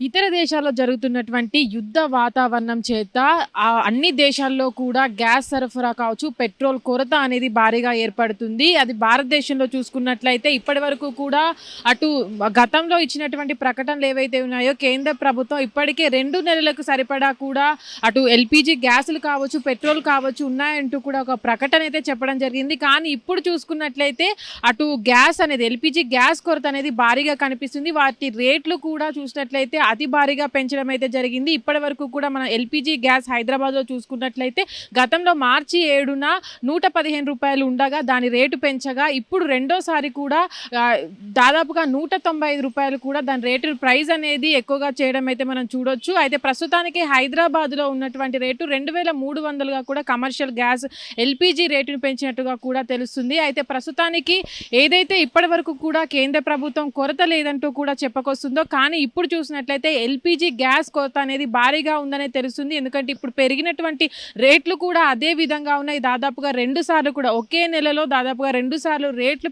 ఇతర దేశాల్లో జరుగుతున్నటువంటి యుద్ధ వాతావరణం చేత అన్ని దేశాల్లో కూడా గ్యాస్ సరఫరా కావచ్చు, పెట్రోల్ కొరత అనేది భారీగా ఏర్పడుతుంది. అది భారతదేశంలో చూసుకున్నట్లయితే ఇప్పటివరకు కూడా అటు గతంలో ఇచ్చినటువంటి ప్రకటనలు ఏవైతే ఉన్నాయో కేంద్ర ప్రభుత్వం ఇప్పటికే 2 నెలలకు సరిపడా కూడా అటు ఎల్‌పీజీ గ్యాసులు కావచ్చు, పెట్రోల్ కావచ్చు ఉన్నాయంటూ కూడా ఒక ప్రకటన అయితే చెప్పడం జరిగింది. కానీ ఇప్పుడు చూసుకున్నట్లయితే అటు గ్యాస్ అనేది ఎల్‌పీజీ గ్యాస్ కొరత అనేది భారీగా కనిపిస్తుంది. వాటి రేట్లు కూడా చూసినట్లయితే అతి భారీగా పెంచడం అయితే జరిగింది. ఇప్పటివరకు కూడా మన ఎల్‌పీజీ గ్యాస్ హైదరాబాద్లో చూసుకున్నట్లయితే గతంలో మార్చి 7న ₹115 ఉండగా దాని రేటు పెంచగా ఇప్పుడు రెండోసారి కూడా దాదాపుగా ₹195 కూడా దాని రేటు ప్రైస్ అనేది ఎక్కువగా చేయడం అయితే మనం చూడొచ్చు. అయితే ప్రస్తుతానికి హైదరాబాద్లో ఉన్నటువంటి రేటు 2300గా కూడా కమర్షియల్ గ్యాస్ ఎల్‌పీజీ రేటును పెంచినట్టుగా కూడా తెలుస్తుంది. అయితే ప్రస్తుతానికి ఏదైతే ఇప్పటివరకు కూడా కేంద్ర ప్రభుత్వం కొరత లేదంటూ కూడా చెప్పుకొస్తుందో కానీ ఇప్పుడు చూసినట్లయితే ఎల్‌పీజీ గ్యాస్ కొరత అనేది భారీగా ఉందనే తెలుస్తుంది. ఎందుకంటే ఇప్పుడు పెరిగినటువంటి రేట్లు కూడా అదే విధంగా ఉన్నాయి. దాదాపుగా 2 సార్లు కూడా ఒకే నెలలో దాదాపుగా 2 సార్లు రేట్లు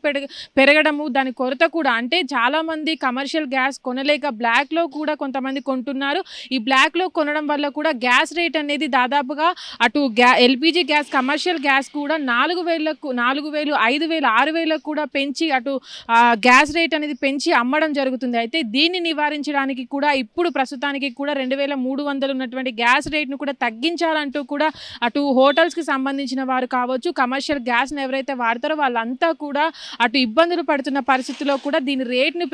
పెరగడము, దాని కొరత కూడా అంటే చాలామంది కమర్షియల్ గ్యాస్ కొనలేక బ్లాక్లో కూడా కొంతమంది కొంటున్నారు. ఈ బ్లాక్లో కొనడం వల్ల కూడా గ్యాస్ రేట్ అనేది దాదాపుగా అటు ఎల్‌పీజీ గ్యాస్ కమర్షియల్ గ్యాస్ కూడా 4000కు 4000, 5000, 6000 కూడా పెంచి అటు గ్యాస్ రేట్ అనేది పెంచి అమ్మడం జరుగుతుంది. అయితే దీన్ని నివారించడానికి కూడా ఇప్పుడు ప్రస్తుతానికి కూడా 2300 ఉన్నటువంటి గ్యాస్ రేట్ను కూడా తగ్గించాలంటూ కూడా అటు హోటల్స్కి సంబంధించిన వారు కావచ్చు, కమర్షియల్ గ్యాస్ని ఎవరైతే వాడతారో వాళ్ళంతా కూడా అటు ఇబ్బందులు పడుతున్న పరిస్థితిలో కూడా దీని రేట్ను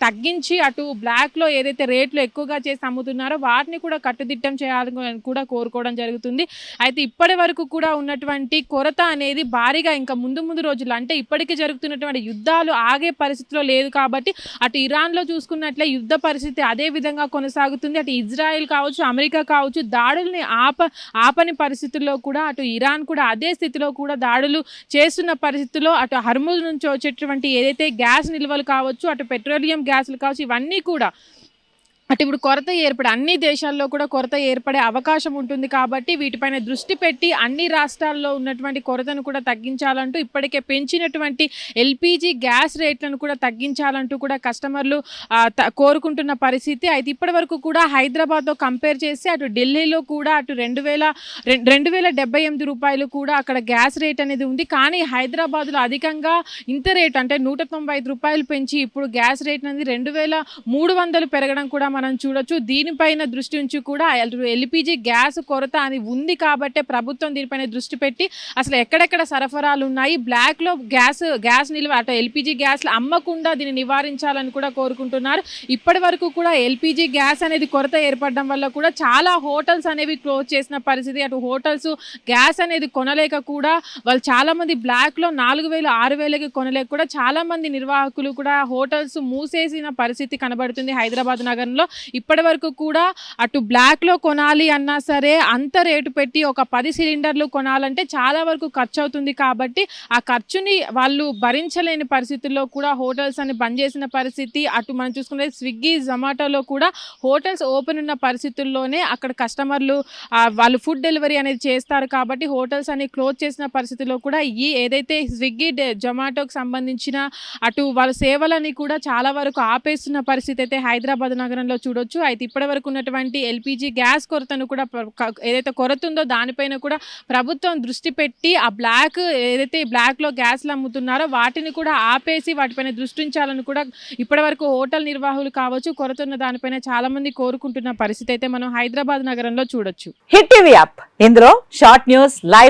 తగ్గించి అటు బ్లాక్లో ఏదైతే రేట్లు ఎక్కువగా చేసి అమ్ముతున్నారో వాటిని కూడా కట్టుదిట్టం చేయాలని కూడా కోరుకోవడం జరుగుతుంది. అయితే ఇప్పటి వరకు కూడా ఉన్నటువంటి కొరత అనేది భారీగా ఇంకా ముందు రోజులు అంటే ఇప్పటికీ జరుగుతున్నటువంటి యుద్ధాలు ఆగే పరిస్థితిలో లేదు కాబట్టి అటు ఇరాన్లో చూసుకున్నట్లే యుద్ధ పరిస్థితి అదే విధంగా కొనసాగుతుంది. అటు ఇజ్రాయెల్ కావచ్చు, అమెరికా కావచ్చు దాడుల్ని ఆపని పరిస్థితుల్లో కూడా అటు ఇరాన్ కూడా అదే స్థితిలో కూడా దాడులు చేస్తున్న పరిస్థితుల్లో అటు హర్ముజ్ నుంచి వచ్చేటువంటి ఏదైతే గ్యాస్ నిల్వలు కావచ్చు, అటు పెట్రోలియం గ్యాసులు కావచ్చు ఇవన్నీ కూడా అటు ఇప్పుడు కొరత అన్ని దేశాల్లో కూడా కొరత ఏర్పడే అవకాశం ఉంటుంది. కాబట్టి వీటిపైన దృష్టి పెట్టి అన్ని రాష్ట్రాల్లో ఉన్నటువంటి కొరతను కూడా తగ్గించాలంటూ ఇప్పటికే పెంచినటువంటి ఎల్‌పీజీ గ్యాస్ రేట్లను కూడా తగ్గించాలంటూ కూడా కస్టమర్లు కోరుకుంటున్న పరిస్థితి. అయితే ఇప్పటి వరకు కూడా హైదరాబాద్తో కంపేర్ చేసి అటు ఢిల్లీలో కూడా అటు ₹2078 కూడా అక్కడ గ్యాస్ రేట్ అనేది ఉంది. కానీ హైదరాబాద్లో అధికంగా ఇంత రేట్ అంటే ₹195 పెంచి ఇప్పుడు గ్యాస్ రేట్ అనేది 2300 పెరగడం కూడా మనం చూడొచ్చు. దీనిపైన దృష్టి ఉంచి కూడా ఎల్‌పీజీ గ్యాస్ కొరత అని ఉంది కాబట్టే ప్రభుత్వం దీనిపైన దృష్టి పెట్టి అసలు ఎక్కడెక్కడ సరఫరాలు ఉన్నాయి, బ్లాక్లో గ్యాస్ నిల్వ అటు ఎల్‌పీజీ గ్యాస్లు అమ్మకుండా దీన్ని నివారించాలని కూడా కోరుకుంటున్నారు. ఇప్పటి వరకు కూడా ఎల్‌పీజీ గ్యాస్ అనేది కొరత ఏర్పడడం వల్ల కూడా చాలా హోటల్స్ అనేవి క్లోజ్ చేసిన పరిస్థితి. అటు హోటల్స్ గ్యాస్ అనేది కొనలేక కూడా వాళ్ళు చాలామంది బ్లాక్లో 4000, 6000కి కొనలేక కూడా చాలామంది నిర్వాహకులు కూడా హోటల్స్ మూసేసిన పరిస్థితి కనబడుతుంది హైదరాబాద్ నగరంలో. ఇప్పటి వరకు కూడా అటు బ్లాక్లో కొనాలి అన్నా సరే అంత రేటు పెట్టి ఒక 10 సిలిండర్లు కొనాలంటే చాలా వరకు ఖర్చు అవుతుంది. కాబట్టి ఆ ఖర్చుని వాళ్ళు భరించలేని పరిస్థితుల్లో కూడా హోటల్స్ అని బంద్ చేసిన పరిస్థితి. అటు మనం చూసుకుంటే స్విగ్గీ, జొమాటోలో కూడా హోటల్స్ ఓపెన్ ఉన్న పరిస్థితుల్లోనే అక్కడ కస్టమర్లు వాళ్ళు ఫుడ్ డెలివరీ అనేది చేస్తారు. కాబట్టి హోటల్స్ అని క్లోజ్ చేసిన పరిస్థితుల్లో కూడా ఈ ఏదైతే స్విగ్గీ, జొమాటోకి సంబంధించిన అటు వాళ్ళ సేవలని కూడా చాలా వరకు ఆపేస్తున్న పరిస్థితి అయితే హైదరాబాద్ నగరంలో చూడొచ్చు. అయితే ఇప్పటి వరకు ఉన్నటువంటి ఎల్‌పీజీ గ్యాస్ కొరతను కూడా ఏదైతే కొరత ఉందో దానిపైన కూడా ప్రభుత్వం దృష్టి పెట్టి ఆ ఏదైతే బ్లాక్లో గ్యాస్లు అమ్ముతున్నారో వాటిని కూడా ఆపేసి వాటిపైన దృష్టి ఉంచాలని కూడా ఇప్పటి వరకు హోటల్ నిర్వాహకులు కావచ్చు కొరత ఉన్న దానిపైన చాలా మంది కోరుకుంటున్న పరిస్థితి అయితే మనం హైదరాబాద్ నగరంలో చూడొచ్చు. హిట్ టీవీ యాప్ ఇందులో షార్ట్ న్యూస్, లైవ్